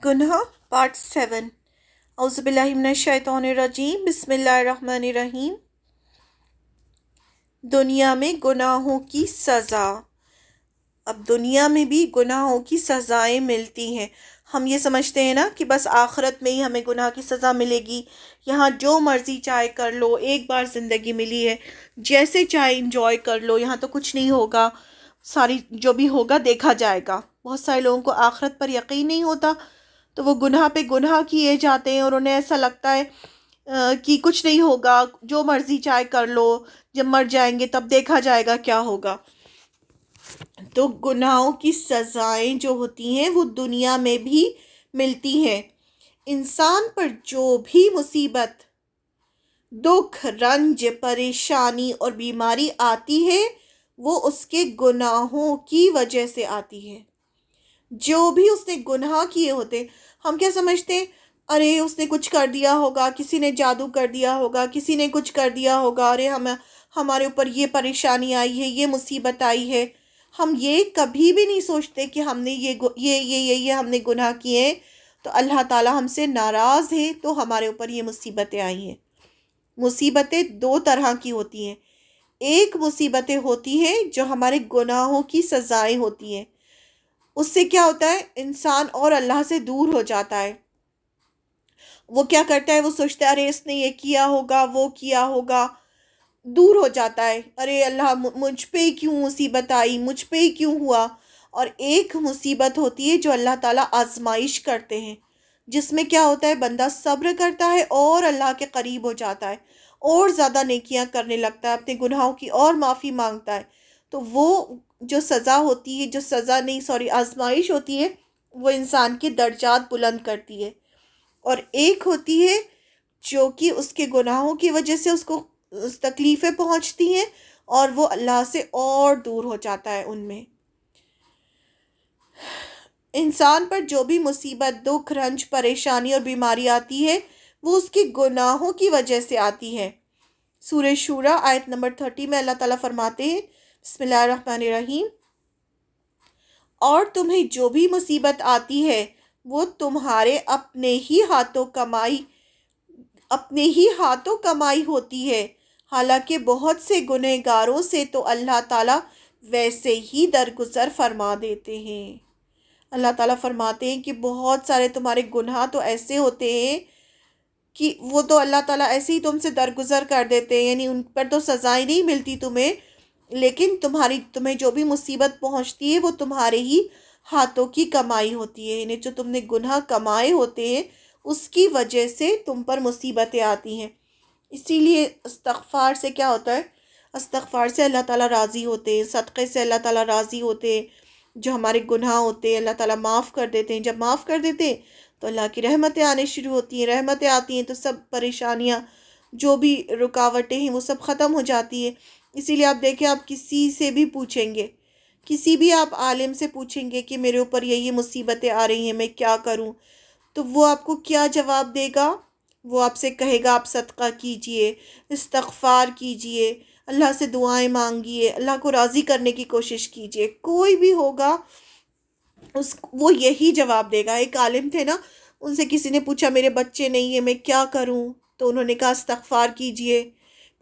گناہ پارٹ 7۔ اعوذ باللہ من الشیطان الرجیم، بسم اللہ الرحمن الرحیم۔ دنیا میں گناہوں کی سزا۔ اب دنیا میں بھی گناہوں کی سزائیں ملتی ہیں۔ ہم یہ سمجھتے ہیں نا کہ بس آخرت میں ہی ہمیں گناہ کی سزا ملے گی، یہاں جو مرضی چاہے کر لو، ایک بار زندگی ملی ہے جیسے چاہے انجوائے کر لو، یہاں تو کچھ نہیں ہوگا، ساری جو بھی ہوگا دیکھا جائے گا۔ بہت سارے لوگوں کو آخرت پر یقین نہیں ہوتا، تو وہ گناہ پہ گناہ کیے جاتے ہیں اور انہیں ایسا لگتا ہے کہ کچھ نہیں ہوگا، جو مرضی چاہے کر لو، جب مر جائیں گے تب دیکھا جائے گا کیا ہوگا۔ تو گناہوں کی سزائیں جو ہوتی ہیں وہ دنیا میں بھی ملتی ہیں۔ انسان پر جو بھی مصیبت، دکھ، رنج، پریشانی اور بیماری آتی ہے وہ اس کے گناہوں کی وجہ سے آتی ہے۔ جو بھی اس نے گناہ کیے ہوتے، ہم کیا سمجھتے ہیں، ارے اس نے کچھ کر دیا ہوگا، کسی نے جادو کر دیا ہوگا، کسی نے کچھ کر دیا ہوگا، ارے ہمارے اوپر یہ پریشانی آئی ہے، یہ مصیبت آئی ہے۔ ہم یہ کبھی بھی نہیں سوچتے کہ ہم نے یہ ہم نے گناہ کیے ہیں تو اللہ تعالیٰ ہم سے ناراض ہے تو ہمارے اوپر یہ مصیبتیں آئی ہیں۔ مصیبتیں دو طرح کی ہوتی ہیں۔ ایک مصیبتیں ہوتی ہیں جو ہمارے گناہوں کی سزائیں ہوتی ہیں، اس سے کیا ہوتا ہے، انسان اور اللہ سے دور ہو جاتا ہے۔ وہ کیا کرتا ہے، وہ سوچتا ہے ارے اس نے یہ کیا ہوگا، وہ کیا ہوگا، دور ہو جاتا ہے، ارے اللہ مجھ پہ ہی کیوں مصیبت آئی، مجھ پہ ہی کیوں ہوا۔ اور ایک مصیبت ہوتی ہے جو اللہ تعالیٰ آزمائش کرتے ہیں، جس میں کیا ہوتا ہے، بندہ صبر کرتا ہے اور اللہ کے قریب ہو جاتا ہے اور زیادہ نیکیاں کرنے لگتا ہے، اپنے گناہوں کی اور معافی مانگتا ہے۔ تو وہ جو سزا ہوتی ہے، آزمائش ہوتی ہے، وہ انسان کے درجات بلند کرتی ہے۔ اور ایک ہوتی ہے جو کہ اس کے گناہوں کی وجہ سے اس کو تکلیفیں پہنچتی ہیں اور وہ اللہ سے اور دور ہو جاتا ہے ان میں۔ انسان پر جو بھی مصیبت، دکھ، رنج، پریشانی اور بیماری آتی ہے وہ اس کے گناہوں کی وجہ سے آتی ہے۔ سورہ شورى آیت نمبر 30 میں اللہ تعالیٰ فرماتے ہیں، بسم اللہ الرحمن الرحیم، اور تمہیں جو بھی مصیبت آتی ہے وہ تمہارے اپنے ہی ہاتھوں کمائی ہوتی ہے، حالانکہ بہت سے گنہگاروں سے تو اللہ تعالیٰ ویسے ہی درگزر فرما دیتے ہیں۔ اللہ تعالیٰ فرماتے ہیں کہ بہت سارے تمہارے گناہ تو ایسے ہوتے ہیں کہ وہ تو اللہ تعالیٰ ایسے ہی تم سے درگزر کر دیتے ہیں، یعنی ان پر تو سزائیں نہیں ملتی تمہیں، لیکن تمہیں جو بھی مصیبت پہنچتی ہے وہ تمہارے ہی ہاتھوں کی کمائی ہوتی ہے، یعنی جو تم نے گناہ کمائے ہوتے ہیں اس کی وجہ سے تم پر مصیبتیں آتی ہیں۔ اسی لیے استغفار سے کیا ہوتا ہے، استغفار سے اللہ تعالیٰ راضی ہوتے ہیں، صدقے سے اللہ تعالیٰ راضی ہوتے ہیں، جو ہمارے گناہ ہوتے ہیں اللہ تعالیٰ معاف کر دیتے ہیں۔ جب معاف کر دیتے ہیں تو اللہ کی رحمتیں آنے شروع ہوتی ہیں، رحمتیں آتی ہیں تو سب پریشانیاں، جو بھی رکاوٹیں ہیں وہ سب ختم ہو جاتی ہیں۔ اسی لیے آپ دیکھیں، آپ کسی سے بھی پوچھیں گے، کسی بھی آپ عالم سے پوچھیں گے کہ میرے اوپر یہ مصیبتیں آ رہی ہیں، میں کیا کروں، تو وہ آپ کو کیا جواب دے گا؟ وہ آپ سے کہے گا آپ صدقہ کیجئے، استغفار کیجئے، اللہ سے دعائیں مانگیے، اللہ کو راضی کرنے کی کوشش کیجئے۔ کوئی بھی ہوگا وہ یہی جواب دے گا۔ ایک عالم تھے نا، ان سے کسی نے پوچھا میرے بچے نہیں ہیں میں کیا کروں، تو انہوں نے کہا استغفار کیجئے۔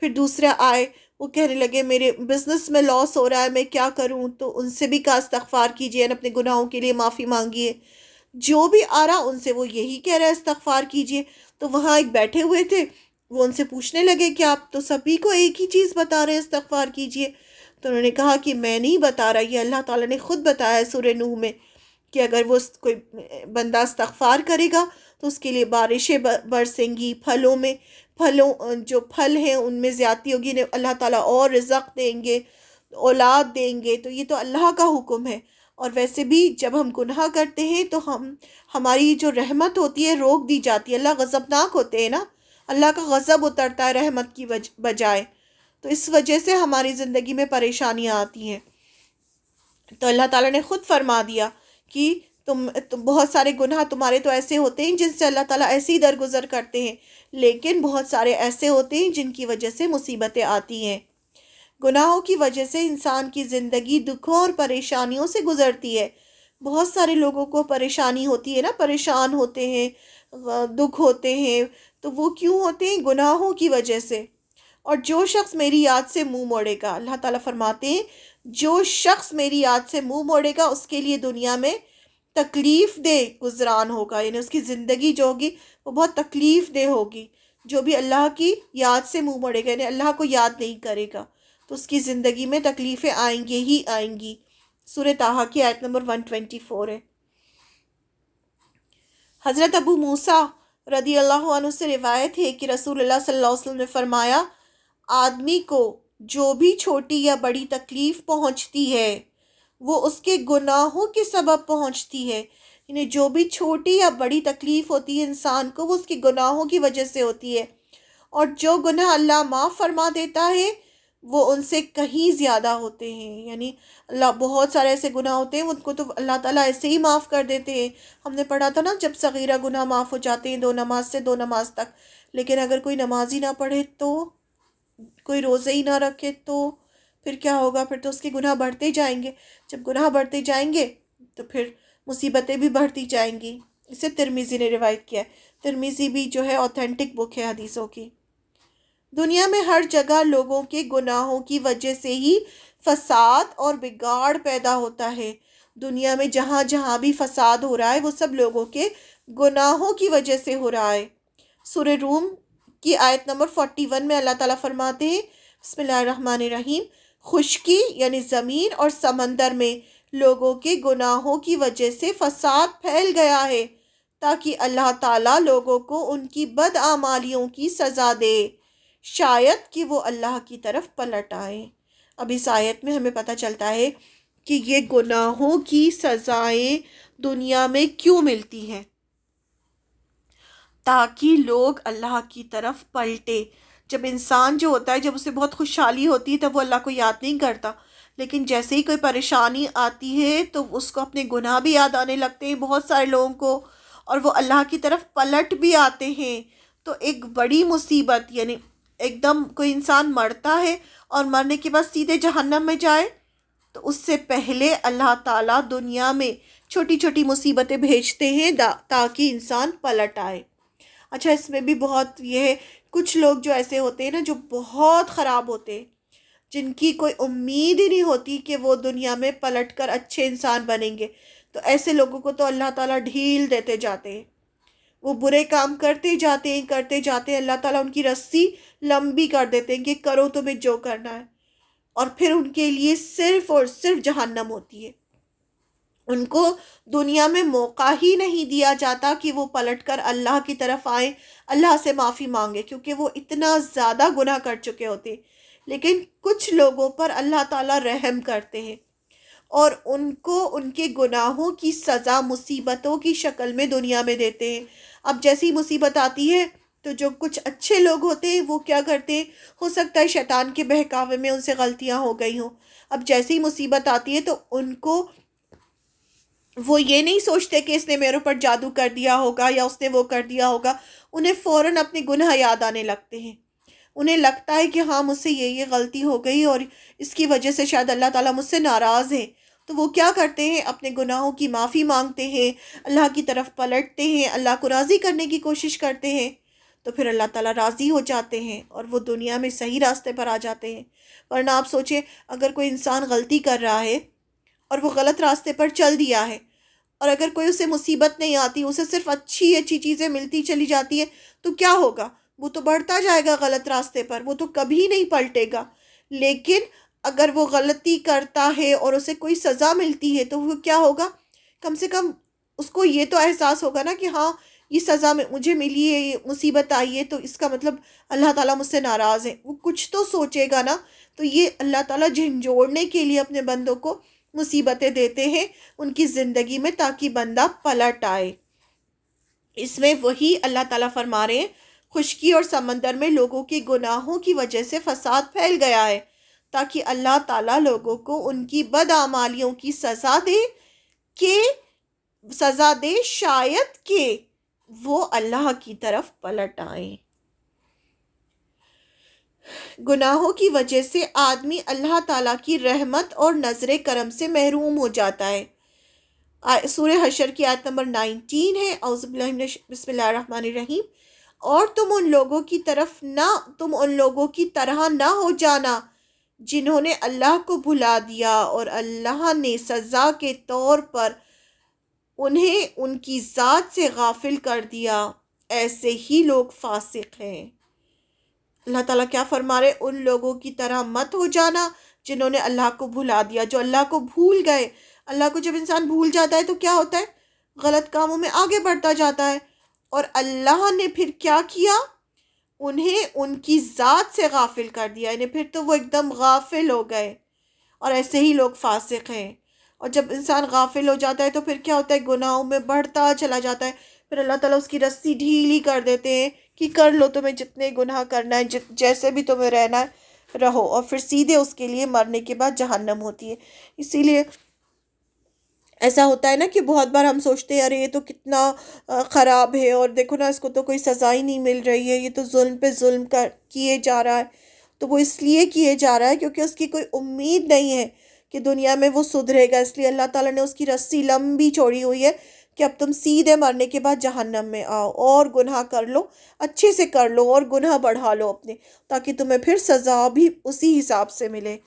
پھر دوسرا آئے، وہ کہنے لگے میرے بزنس میں لاس ہو رہا ہے میں کیا کروں، تو ان سے بھی کہا استغفار کیجئے، اپنے گناہوں کے لیے معافی مانگیے۔ جو بھی آ رہا ان سے وہ یہی کہہ رہا ہے استغفار کیجئے۔ تو وہاں ایک بیٹھے ہوئے تھے، وہ ان سے پوچھنے لگے کہ آپ تو سبھی کو ایک ہی چیز بتا رہے ہیں استغفار کیجئے۔ تو انہوں نے کہا کہ میں نہیں بتا رہا، یہ اللہ تعالیٰ نے خود بتایا ہے سورہ نوح میں کہ اگر وہ کوئی بندہ استغفار کرے گا تو اس کے لیے بارشیں برسیں گی، جو پھل ہیں ان میں زیادتی ہوگی، اللہ تعالیٰ اور رزق دیں گے، اولاد دیں گے۔ تو یہ تو اللہ کا حکم ہے۔ اور ویسے بھی جب ہم گناہ کرتے ہیں تو ہماری جو رحمت ہوتی ہے روک دی جاتی ہے، اللہ غضبناک ہوتے ہیں نا، اللہ کا غضب اترتا ہے رحمت کی بجائے، تو اس وجہ سے ہماری زندگی میں پریشانیاں آتی ہیں۔ تو اللہ تعالیٰ نے خود فرما دیا کہ تم بہت سارے گناہ تمہارے تو ایسے ہوتے ہیں جن سے اللہ تعالیٰ ایسے ہی درگزر کرتے ہیں، لیکن بہت سارے ایسے ہوتے ہیں جن کی وجہ سے مصیبتیں آتی ہیں۔ گناہوں کی وجہ سے انسان کی زندگی دکھوں اور پریشانیوں سے گزرتی ہے۔ بہت سارے لوگوں کو پریشانی ہوتی ہے نا، پریشان ہوتے ہیں، دکھ ہوتے ہیں، تو وہ کیوں ہوتے ہیں؟ گناہوں کی وجہ سے۔ اور جو شخص میری یاد سے منہ موڑے گا، اللہ تعالیٰ فرماتے ہیں جو شخص میری یاد سے منہ موڑے گا اس کے لیے دنیا میں تکلیف دہ گزران ہوگا، یعنی اس کی زندگی جو ہوگی وہ بہت تکلیف دہ ہوگی۔ جو بھی اللہ کی یاد سے منہ موڑے گا، یعنی اللہ کو یاد نہیں کرے گا، تو اس کی زندگی میں تکلیفیں آئیں گی ہی آئیں گی۔ سورہ طٰہٰ کی آیت نمبر 124 ہے۔ حضرت ابو موسیٰ رضی اللہ عنہ سے روایت ہے کہ رسول اللہ صلی اللہ علیہ وسلم نے فرمایا، آدمی کو جو بھی چھوٹی یا بڑی تکلیف پہنچتی ہے وہ اس کے گناہوں کے سبب پہنچتی ہے، یعنی جو بھی چھوٹی یا بڑی تکلیف ہوتی ہے انسان کو وہ اس کے گناہوں کی وجہ سے ہوتی ہے، اور جو گناہ اللہ معاف فرما دیتا ہے وہ ان سے کہیں زیادہ ہوتے ہیں، یعنی اللہ بہت سارے ایسے گناہ ہوتے ہیں ان کو تو اللہ تعالیٰ ایسے ہی معاف کر دیتے ہیں۔ ہم نے پڑھا تھا نا، جب صغیرہ گناہ معاف ہو جاتے ہیں 2 نماز سے 2 نماز تک، لیکن اگر کوئی نماز ہی نہ پڑھے تو، کوئی روزے ہی نہ رکھے تو پھر کیا ہوگا؟ پھر تو اس کے گناہ بڑھتے جائیں گے، جب گناہ بڑھتے جائیں گے تو پھر مصیبتیں بھی بڑھتی جائیں گی۔ اسے ترمذی نے روایت کیا ہے، ترمذی بھی جو ہے اوتھینٹک بک ہے حدیثوں کی۔ دنیا میں ہر جگہ لوگوں کے گناہوں کی وجہ سے ہی فساد اور بگاڑ پیدا ہوتا ہے۔ دنیا میں جہاں جہاں بھی فساد ہو رہا ہے وہ سب لوگوں کے گناہوں کی وجہ سے ہو رہا ہے۔ سورہ روم کی آیت نمبر 41 میں اللہ تعالیٰ فرماتے ہیں، بسم اللہ الرحمن الرحیم، خشکی یعنی زمین اور سمندر میں لوگوں کے گناہوں کی وجہ سے فساد پھیل گیا ہے تاکہ اللہ تعالیٰ لوگوں کو ان کی بدعمالیوں کی سزا دے، شاید کہ وہ اللہ کی طرف پلٹ آئیں۔ اب اس آیت میں ہمیں پتہ چلتا ہے کہ یہ گناہوں کی سزائیں دنیا میں کیوں ملتی ہیں، تاکہ لوگ اللہ کی طرف پلٹے۔ جب انسان جو ہوتا ہے، جب اسے بہت خوشحالی ہوتی ہے تب وہ اللہ کو یاد نہیں کرتا، لیکن جیسے ہی کوئی پریشانی آتی ہے تو اس کو اپنے گناہ بھی یاد آنے لگتے ہیں بہت سارے لوگوں کو، اور وہ اللہ کی طرف پلٹ بھی آتے ہیں۔ تو ایک بڑی مصیبت، یعنی ایک دم کوئی انسان مرتا ہے اور مرنے کے بعد سیدھے جہنم میں جائے، تو اس سے پہلے اللہ تعالیٰ دنیا میں چھوٹی چھوٹی مصیبتیں بھیجتے ہیں تاکہ انسان پلٹ آئے۔ اچھا، اس میں بھی بہت یہ ہے، کچھ لوگ جو ایسے ہوتے ہیں نا جو بہت خراب ہوتے ہیں، جن کی کوئی امید ہی نہیں ہوتی کہ وہ دنیا میں پلٹ کر اچھے انسان بنیں گے، تو ایسے لوگوں کو تو اللہ تعالیٰ ڈھیل دیتے جاتے ہیں، وہ برے کام کرتے جاتے ہیں، اللہ تعالیٰ ان کی رسی لمبی کر دیتے ہیں کہ کرو تمہیں جو کرنا ہے، اور پھر ان کے لیے صرف اور صرف جہنم ہوتی ہے۔ ان کو دنیا میں موقع ہی نہیں دیا جاتا کہ وہ پلٹ کر اللہ کی طرف آئیں، اللہ سے معافی مانگے، کیونکہ وہ اتنا زیادہ گناہ کر چکے ہوتے ہیں۔ لیکن کچھ لوگوں پر اللہ تعالیٰ رحم کرتے ہیں اور ان کو ان کے گناہوں کی سزا مصیبتوں کی شکل میں دنیا میں دیتے ہیں۔ اب جیسی مصیبت آتی ہے تو جو کچھ اچھے لوگ ہوتے ہیں وہ کیا کرتے ہیں؟ ہو سکتا ہے شیطان کے بہکاوے میں ان سے غلطیاں ہو گئی ہوں، اب جیسی ہی مصیبت آتی ہے تو ان کو وہ یہ نہیں سوچتے کہ اس نے میرے اوپر جادو کر دیا ہوگا یا اس نے وہ کر دیا ہوگا، انہیں فوراً اپنے گناہ یاد آنے لگتے ہیں، انہیں لگتا ہے کہ ہاں مجھ سے یہ غلطی ہو گئی اور اس کی وجہ سے شاید اللہ تعالیٰ مجھ سے ناراض ہے، تو وہ کیا کرتے ہیں؟ اپنے گناہوں کی معافی مانگتے ہیں، اللہ کی طرف پلٹتے ہیں، اللہ کو راضی کرنے کی کوشش کرتے ہیں، تو پھر اللہ تعالیٰ راضی ہو جاتے ہیں اور وہ دنیا میں صحیح راستے پر آ جاتے ہیں۔ ورنہ آپ سوچیں، اگر کوئی انسان غلطی کر رہا ہے اور وہ غلط راستے پر چل دیا ہے، اور اگر کوئی اسے مصیبت نہیں آتی، اسے صرف اچھی اچھی چیزیں ملتی چلی جاتی ہیں، تو کیا ہوگا؟ وہ تو بڑھتا جائے گا غلط راستے پر، وہ تو کبھی نہیں پلٹے گا۔ لیکن اگر وہ غلطی کرتا ہے اور اسے کوئی سزا ملتی ہے تو وہ کیا ہوگا؟ کم سے کم اس کو یہ تو احساس ہوگا نا کہ ہاں یہ سزا مجھے ملی ہے، یہ مصیبت آئی ہے، تو اس کا مطلب اللہ تعالیٰ مجھ سے ناراض ہے، وہ کچھ تو سوچے گا نا۔ تو یہ اللہ تعالیٰ جھنجھوڑنے کے لیے اپنے بندوں کو مصیبتیں دیتے ہیں ان کی زندگی میں تاکہ بندہ پلٹ آئے۔ اس میں وہی اللہ تعالیٰ فرما رہے ہیں، خشکی اور سمندر میں لوگوں کے گناہوں کی وجہ سے فساد پھیل گیا ہے تاکہ اللہ تعالیٰ لوگوں کو ان کی بدعمالیوں کی سزا دے، شاید کہ وہ اللہ کی طرف پلٹ آئیں۔ گناہوں کی وجہ سے آدمی اللہ تعالیٰ کی رحمت اور نظر کرم سے محروم ہو جاتا ہے۔ سورہ حشر کی آیت نمبر 19 ہے، اعوذ باللہ بسم اللہ الرحمن الرحیم، اور تم ان لوگوں کی طرح نہ ہو جانا جنہوں نے اللہ کو بھلا دیا اور اللہ نے سزا کے طور پر انہیں ان کی ذات سے غافل کر دیا، ایسے ہی لوگ فاسق ہیں۔ اللہ تعالیٰ کیا فرما رہے؟ ان لوگوں کی طرح مت ہو جانا جنہوں نے اللہ کو بھلا دیا، جو اللہ کو بھول گئے۔ اللہ کو جب انسان بھول جاتا ہے تو کیا ہوتا ہے؟ غلط کاموں میں آگے بڑھتا جاتا ہے، اور اللہ نے پھر کیا کیا؟ انہیں ان کی ذات سے غافل کر دیا، یعنی پھر تو وہ ایک دم غافل ہو گئے، اور ایسے ہی لوگ فاسق ہیں۔ اور جب انسان غافل ہو جاتا ہے تو پھر کیا ہوتا ہے؟ گناہوں میں بڑھتا چلا جاتا ہے، پھر اللہ تعالیٰ اس کی رسی ڈھیلی کر دیتے ہیں کہ کر لو، تمہیں جتنے گناہ کرنا ہے، جیسے بھی تمہیں رہنا ہے رہو، اور پھر سیدھے اس کے لیے مرنے کے بعد جہنم ہوتی ہے۔ اسی لیے ایسا ہوتا ہے نا کہ بہت بار ہم سوچتے ہیں ارے یہ تو کتنا خراب ہے، اور دیکھو نا اس کو تو کوئی سزا ہی نہیں مل رہی ہے، یہ تو ظلم پہ ظلم کیے جا رہا ہے۔ تو وہ اس لیے کیے جا رہا ہے کیونکہ اس کی کوئی امید نہیں ہے کہ دنیا میں وہ سدھرے گا، اس لیے اللہ تعالیٰ نے اس کی رسی لمبی چھوڑی ہوئی ہے کہ اب تم سیدھے مرنے کے بعد جہنم میں آؤ، اور گناہ کر لو، اچھے سے کر لو، اور گناہ بڑھا لو اپنے، تاکہ تمہیں پھر سزا بھی اسی حساب سے ملے۔